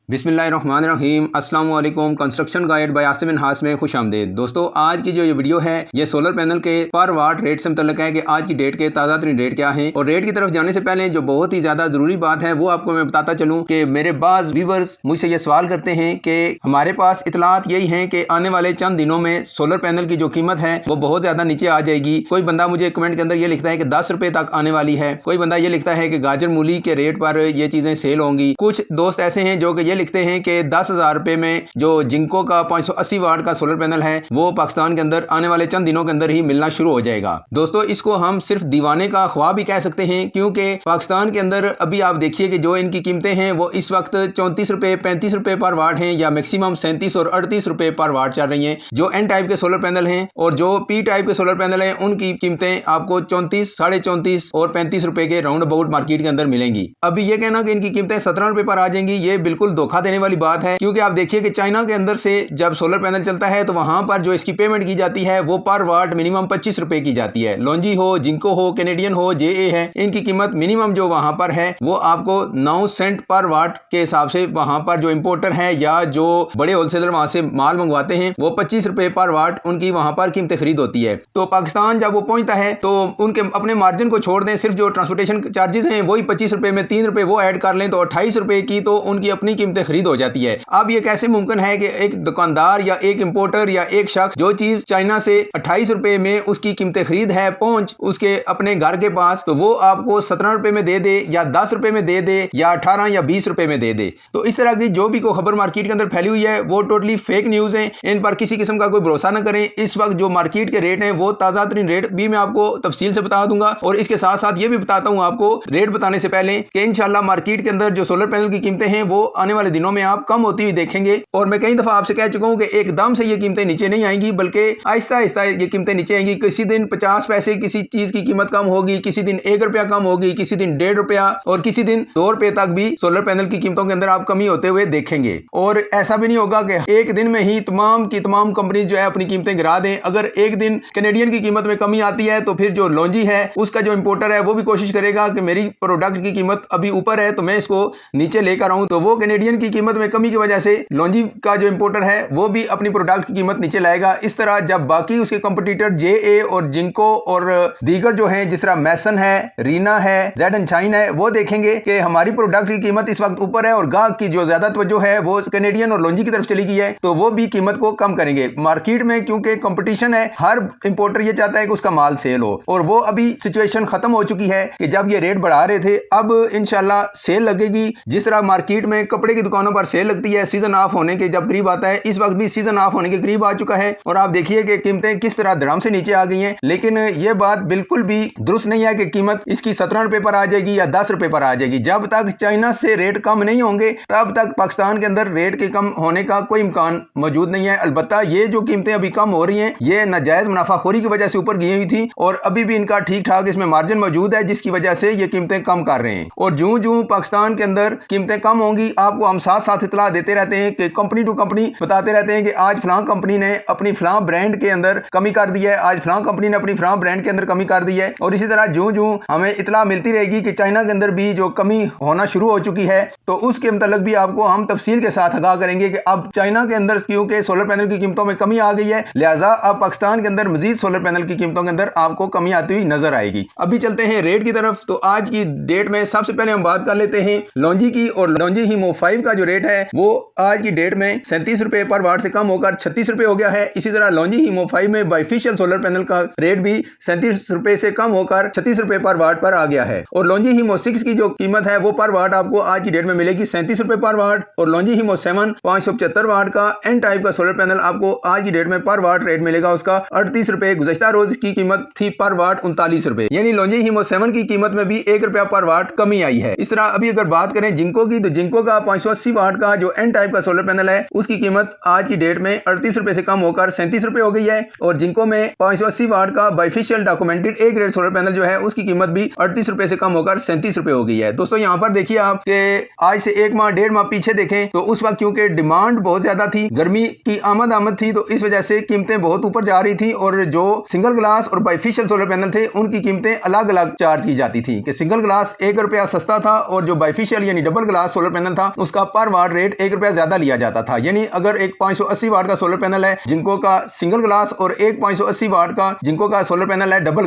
बिस्मिल्लाहिर्रहमानिर्रहीम अस्सलाम वालेकुम। कंस्ट्रक्शन गाइड बाय आसिम हास में खुश आमदीद। दोस्तों, आज की जो ये वीडियो है ये सोलर पैनल के पर वाट रेट से मुतल्लिक है कि आज की डेट के ताज़ा तरीन रेट क्या है। और रेट की तरफ जाने से पहले जो बहुत ही ज़्यादा ज़रूरी बात है वो आपको मैं बताता चलूँ कि मेरे बाज़ व्यूवर्स मुझसे ये सवाल करते हैं कि हमारे पास इतलात यही है कि आने वाले चंद दिनों में सोलर पैनल की जो कीमत है वो बहुत ज़्यादा नीचे आ जाएगी। कोई बंदा मुझे कमेंट के अंदर ये लिखता है कि 10 रुपये तक आने वाली है, कोई बंदा ये लिखता है कि गाजर मूली के रेट पर ये चीज़ें सेल होंगी। कुछ दोस्त ऐसे हैं जो कि ये लिखते हैं कि 10,000 रुपए में जो जिंको का 580 वाट का सोलर पैनल है वो पाकिस्तान के अंदर आने वाले चंद दिनों के अंदर ही मिलना शुरू हो जाएगा। दोस्तों, इसको हम सिर्फ दीवाने का ख्वाब भी कह सकते हैं, क्योंकि पाकिस्तान के अंदर अभी आप देखिए कि जो इनकी कीमतें हैं वो इस वक्त 34 रुपए 35 रुपए पर वाट हैं, या मैक्सिमम 37 और 38 रुपए पर वाट चल रही हैं। जो एन टाइप के सोलर पैनल हैं और जो पी टाइप के सोलर पैनल हैं उनकी कीमतें आपको 34, 34.5 और 35 रुपए के राउंड अबाउट मार्केट के अंदर मिलेंगी। अभी ये कहना कि इनकी कीमतें 17 रुपए पर आ जाएंगी, ये बिल्कुल धोखा देने वाली बात है। क्योंकि आप देखिए कि चाइना के अंदर से जब सोलर पैनल चलता है तो वहां पर जो इसकी पेमेंट की जाती है वो पर वाट मिनिमम 25 रुपए की जाती है। लॉन्जी हो, जिंको हो, कैनेडियन हो, जेए है, इनकी कीमत मिनिमम जो वहां पर है वो आपको 9 सेंट पर वाट के हिसाब से वहां पर जो इंपोर्टर है या जो बड़े होलसेलर वहां से माल मंगवाते हैं वो 25 रुपए पर वाट उनकी वहां पर कीमतें खरीद होती है। तो पाकिस्तान जब वो पहुंचता है तो उनके अपने मार्जिन को छोड़ दें, सिर्फ जो ट्रांसपोर्टेशन चार्जेस हैं वही 25 रुपए में 3 रुपए वो ऐड कर लें तो 28 रुपए की तो उनकी अपनी कीमतें खरीद हो जाती है। अब ये कैसे मुमकिन है कि एक दुकानदार या एक इंपोर्टर या एक शख्स जो चीज चाइना से 28 रुपए में उसकी कीमतें खरीद है पहुंच उसके अपने घर के पास, तो वो आपको 17 रुपए में दे दे या 10 रुपए में दे दे या 18 या 20 रुपए में दे दे। तो इस तरह की जो भी कोई खबर मार्केट के अंदर फैली हुई है वो टोटली फेक न्यूज है, इन पर किसी किस्म का कोई भरोसा न करें। इस वक्त जो मार्केट के रेट हैं वो ताजा तरीन रेट भी मैं आपको तफसील से बता दूंगा, और इसके साथ साथ ये भी बताता हूं आपको रेट बताने से पहले कि इंशाल्लाह मार्केट के अंदर जो सोलर पैनल की कीमतें हैं वो आने वाले दिनों में आप कम होती हुई देखेंगे। और मैं कई दफा आपसे कह चुका हूं कि एकदम से ये कीमतें नीचे नहीं आएंगी, बल्कि आहिस्ता आहिस्ता ये कीमतें नीचे आएंगी। किसी दिन 50 पैसे किसी चीज की कीमत कम होगी, किसी दिन 1 रुपया कम होगी, किसी दिन 1.5 रुपया और किसी दिन 2 रुपए तक भी सोलर पैनल की कीमतों के अंदर आप कमी होते हुए देखेंगे। और ऐसा भी नहीं होगा कि एक दिन में ही तमाम की तमाम कंपनी जो है अपनी कीमतें गिरा दें। अगर एक दिन कैनेडियन की कीमत में कमी आती है तो फिर जो लॉन्जी है उसका जो इंपोर्टर है वो भी कोशिश करेगा कि मेरी प्रोडक्ट की कीमत अभी ऊपर है तो मैं इसको नीचे लेकर आऊं, तो वो कैनेडियन की कीमत में कमी की वजह से लॉन्जी का जो इंपोर्टर है वो भी अपनी प्रोडक्ट की कीमत नीचे लाएगा। इस तरह जब बाकी उसके कंपटीटर जेए और जिंको और दीगर जो हैं जिस तरह मैसन है, रीना है, जेड एंड शाइन है, वो देखेंगे कि हमारी प्रोडक्ट की कीमत इस वक्त ऊपर है और गाहक की जो ज्यादा तवज्जो है वो कैनेडियन और लॉन्जी की तरफ चली गई है, तो वो भी कीमत को कम करेंगे। मार्केट में क्योंकि कंपटीशन है, हर इंपोर्टर ये चाहता है कि उसका माल सेल हो, और वो अभी सिचुएशन खत्म हो चुकी है कि जब ये रेट बढ़ा रहे थे अब इंशाल्लाह सेल लगेगी। जिस तरह मार्केट में कपड़े की दुकानों पर सेल लगती है सीजन ऑफ होने के जब करीब आता है, इस वक्त भी सीजन ऑफ होने के करीब आ चुका है और आप देखिए कि कीमतें किस तरह धड़ाम से नीचे आ गई हैं। लेकिन यह बात बिल्कुल भी दुरुस्त नहीं है कि कीमत इसकी 17 रुपए पर आ जाएगी या 10 रुपए पर आ जाएगी। जब तक चाइना से रेट कम नहीं होंगे तब तक पाकिस्तान के अंदर रेट के कम होने का कोई इम्कान मौजूद नहीं है। अलबत्ता ये जो कीमतें अभी कम हो रही हैं ये नाजायज मुनाफाखोरी की वजह से ऊपर गई हुई थी और अभी भी इनका ठीक ठाक इसमें मार्जिन मौजूद है जिसकी वजह से ये कीमतें कम कर रहे हैं। और जूं जूं पाकिस्तान के अंदर कीमतें कम होंगी आपको हम साथ साथ इतला देते रहते हैं कि कंपनी टू कंपनी बताते रहते हैं कि आज फलां कंपनी ने अपनी फलां ब्रांड के अंदर कमी कर दी है, आज फलां कंपनी ने अपनी फलां ब्रांड के अंदर कमी कर दी है। और इसी तरह जूं जूं हमें इतला मिलती रहेगी कि चाइना के अंदर भी जो कमी होना शुरू हो चुकी है तो उसके मतलब भी आपको हम तफसील के साथ आगाह करेंगे कि अब चाइना के अंदर क्योंकि सोलर पैनल की कीमतों में कमी आ गई है लिहाजा अब पाकिस्तान के अंदर मजीद सोलर पैनल की कीमतों के अंदर आपको कमी आती हुई नजर आएगी। अभी चलते हैं रेट की तरफ। तो आज की डेट में सबसे पहले हम बात कर लेते हैं लॉन्जी की, और लॉन्जी हीमो 5 का जो रेट है वो आज की डेट में 37 रुपए पर वाट से कम होकर 36 रुपए हो गया है। इसी तरह लॉन्जी हीमो 5 में बाइफिशियल सोलर पैनल का रेट भी 37 रुपए से कम होकर 36 रुपए पर वाट पर आ गया है। और लॉन्जी हीमो 6 की जो कीमत है वो पर वाट आपको आज की डेट में मिलेगी 37 रुपए पर वाट, और लॉन्जी हीमो 7 575 वाट का एन टाइप का सोलर पैनल आपको आज की डेट में पर वाट रेट मिलेगा उसका 38 रुपए। गुज़श्ता रोज की कीमत थी पर वाट 39 रुपए, यानी लॉन्जी हीमो 7 की कीमत में भी 1 रुपया पर वाट कमी आई है। इस तरह अभी अगर बात करें जिंको की, तो जिंको का 580 वाट का जो एन टाइप का सोलर पैनल है उसकी कीमत आज की डेट में 38 रुपए से कम होकर 37 रुपए हो गई है। और जिंको में 580 वाट का bifacial documented A grade solar panel जो है उसकी कीमत भी 38 रुपए से कम होकर 37 रुपए हो गई है। दोस्तों यहाँ पर देखिए आप कि आज से 1 माह 1.5 माह पीछे देखें तो उस वक्त क्योंकि डिमांड बहुत ज्यादा थी, गर्मी की आमद थी, तो इस वजह से कीमतें बहुत ऊपर जा रही थी और जो सिंगल ग्लास और बाइफिशियल सोलर पैनल थे उनकी कीमतें अलग अलग चार्ज की जाती थी कि सिंगल ग्लास 1 रुपया सस्ता था और जो बाइफिशियल यानी डबल ग्लास सोलर पैनल था उसका उसका पर वाट रेट 1 रुपया ज्यादा लिया जाता था। यानी अगर एक 580 वाट का सोलर पैनल है जिनको का सिंगल ग्लास और एक 580 वाट का जिनको का सोलर पैनल है डबल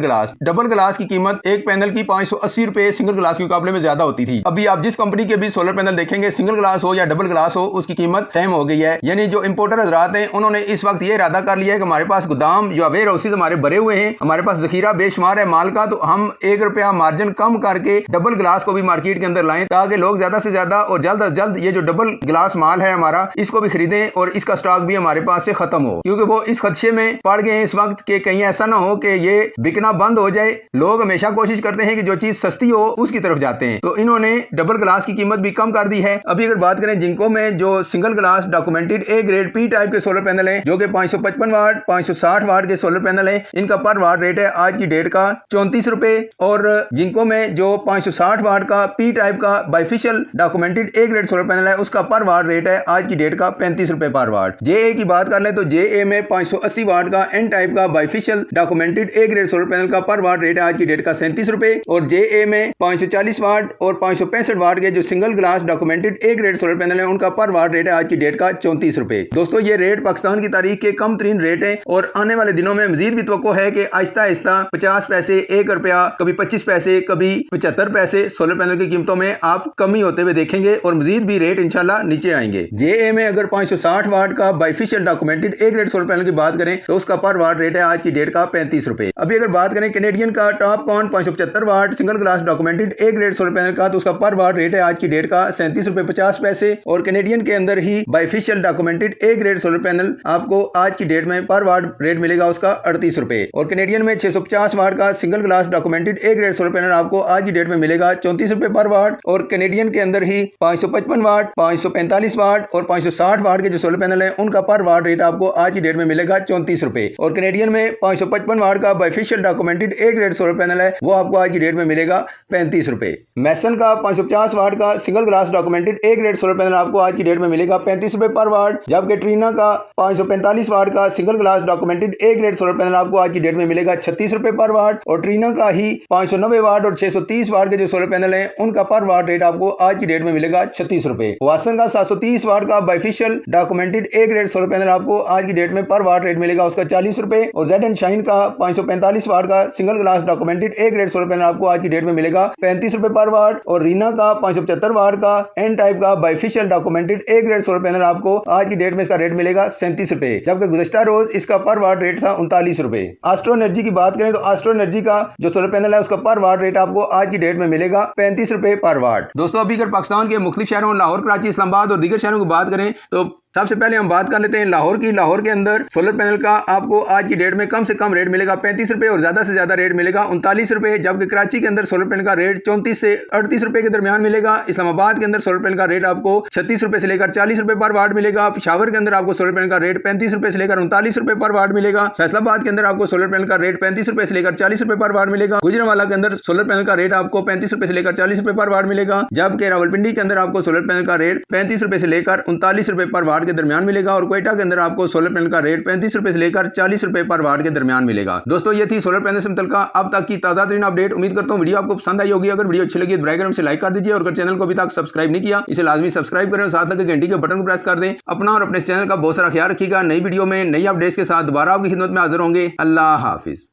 ग्लास की कीमत एक पैनल की 580 रुपए सिंगल ग्लास के मुकाबले में ज्यादा होती थी। अभी आप जिस कंपनी के भी सोलर पैनल देखेंगे, सिंगल ग्लास हो या डबल ग्लास हो, उसकी कीमत सेम हो गई है। यानी जो इंपोर्टर हजरात हैं उन्होंने इस वक्त ये इरादा कर लिया है कि हमारे पास गोदाम या वेयर हाउसेज हमारे भरे हुए हैं, हमारे पास जखीरा बेशुमार है माल का, तो हम 1 रुपया मार्जिन कम करके डबल ग्लास को भी मार्केट के अंदर लाएं ताकि लोग ज्यादा से ज्यादा और जल्द से जल्द ये जो डबल ग्लास माल है हमारा इसको भी खरीदें और इसका स्टॉक भी हमारे पास से खत्म हो, क्योंकि वो इस खदशे में पड़ गए हैं इस वक्त कि कहीं ऐसा ना हो कि ये बिकना बंद हो जाए। लोग हमेशा कोशिश करते हैं कि जो चीज सस्ती हो उसकी तरफ जाते हैं, तो इन्होंने डबल ग्लास की कीमत भी कम कर दी है। अभी अगर बात करें जिनको में जो single glass documented A grade P type के सोलर पैनल हैं जो कि 555 वाट 560 वाट के सोलर पैनल हैं, इनका पर वाट रेट है आज की डेट का 34 रुपए। और जिनको में जो 560 वाट का पी टाइप का bifacial documented A grade solar panel है उसका पर वाट रेट है आज की डेट का 35 रुपए पर वाट। जे की बात कर ले तो जे में 580 वाट का एन टाइप का bifacial documented A grade solar panel का पर वाट रेट है आज की डेट का 37 रुपए। और जे में 540 वाट और 565 वाट के जो single glass documented A grade solar panel है उनका पर वाट रेट है आज की डेट का 34 रुपए। दोस्तों ये रेट पाकिस्तान की तारीख के कम तरीन रेट है और आने वाले दिनों में मजीद भी तवक्को है कि आहिस्ता आहिस्ता 50 पैसे 1 रुपया कभी 25 पैसे कभी 75 पैसे सोलर पैनल की कीमतों में आप कमी होते हुए देखेंगे और मजीद भी रेट इंशाल्लाह नीचे आएंगे। जे में अगर 560 वाट का bifacial documented A grade solar panel की बात करें तो उसका पर वाट रेट है आज की डेट का 35 रुपए। अभी अगर बात करें कैनेडियन का Topcon 575 watt single glass documented A grade solar panel का तो उसका पर वाट रेट है आज की डेट का 37 रुपए 50 पैसे। और कैनेडियन के अंदर ही bifacial documented A grade solar panel आपको आज की डेट में पर वाट रेट मिलेगा उसका 38 रुपए। और कैनेडियन में 650 वाट का single glass documented A grade solar panel आपको आज की डेट में मिलेगा 34 रुपए पर वाट। और कैनेडियन के अंदर ही 555 वाट 545 वाट और 560 वाट के जो सोलर पैनल है उनका पर वाट रेट आपको आज की डेट में मिलेगा 34 रुपए। और कैनेडियन में 555 वाट का bifacial documented A grade solar panel है वो आपको आज की डेट में मिलेगा 35 रुपए। मैसन का 550 वाट का single glass documented A grade solar panel आपको आज की डेट में मिलेगा 35 रुपए पर वाट, जबकि ट्रीना का 545 वाट का single glass documented A grade solar panel आपको आज की डेट में मिलेगा 36 रुपए पर वाट। और ट्रीना का ही 590 वाट और 630 वाट के जो सोलर पैनल है उनका पर वाट रेट आपको आज की डेट में मिलेगा 36 रुपए। वासन का 730 वाट का bifacial documented A grade solar panel आपको आज की डेट में पर वाट रेट मिलेगा उसका 40 रुपए। और जेड एंड शाइन का 545 वाट का single glass documented A grade solar panel आपको आज की डेट में मिलेगा 35 रुपए पर वाट। और रीना का 575 वाट का एन टाइप का bifacial documented A grade solar panel आपको आज की डेट में इसका रेट मिलेगा 37 रुपए, जबकि गुज़श्ता रोज इसका पर वाट रेट था 39 रुपए। एस्ट्रो एनर्जी की बात करें तो एस्ट्रो एनर्जी का जो सोलर पैनल है उसका पर वाट रेट आपको आज की डेट में मिलेगा 35 रुपए पर वाट। दोस्तों अभी अगर पाकिस्तान के मुख्तलिफ शहरों लाहौर, कराची, इस्लामाबाद और दीगर शहरों की बात करें तो सबसे पहले हम बात कर लेते हैं लाहौर की। लाहौर के अंदर सोलर पैनल का आपको आज की डेट में कम से कम रेट मिलेगा 35 रुपए और ज्यादा से ज्यादा रेट मिलेगा 39 रुपए, जबकि कराची के अंदर सोलर पैनल का रेट 34 से 38 रुपए के दरमियान मिलेगा। इस्लामाबाद के अंदर सोलर पैनल का रेट आपको 36 रुपए से लेकर 40 रुपए पर वाट मिलेगा। पेशावर के अंदर आपको सोलर पैनल का रेट 35 रुपए से लेकर 39 रुपए पर वाट मिलेगा। फैसलाबाद के अंदर आपको सोलर पैनल का रेट 35 रुपए से लेकर 40 रुपए पर वाट मिलेगा। गुजरांवाला के अंदर सोलर पैनल का रेट आपको 35 रुपए से लेकर 40 रुपए पर वाट मिलेगा, जबकि रावलपिंडी के अंदर आपको सोलर पैनल का रेट 35 रुपए से लेकर 39 रुपए पर वाट के दरमियान मिलेगा। और क्वेटा के अंदर आपको सोलर पैनल का रेट 35 रुपए से लेकर 40 रुपए पर वाट के दरमियान मिलेगा। दोस्तों ये थी सोलर पैनल से मुतल्लिका अब तक की ताज़ा तरीन अपडेट। उम्मीद करता हूं वीडियो आपको पसंद आई होगी। अगर वीडियो अच्छी लगी तो ब्राइट से लाइक कर दीजिए और अगर चैनल को अभी तक सब्सक्राइब नहीं किया इसे लाजमी सब्सक्राइब करें और साथ लगे घंटी के बटन को प्रेस कर दें। अपना और अपने चैनल का बहुत सारा ख्याल रखिएगा। नई वीडियो में नई अपडेट्स के साथ दोबारा आपकी खिदमत में हाजिर होंगे। अल्लाह हाफिज।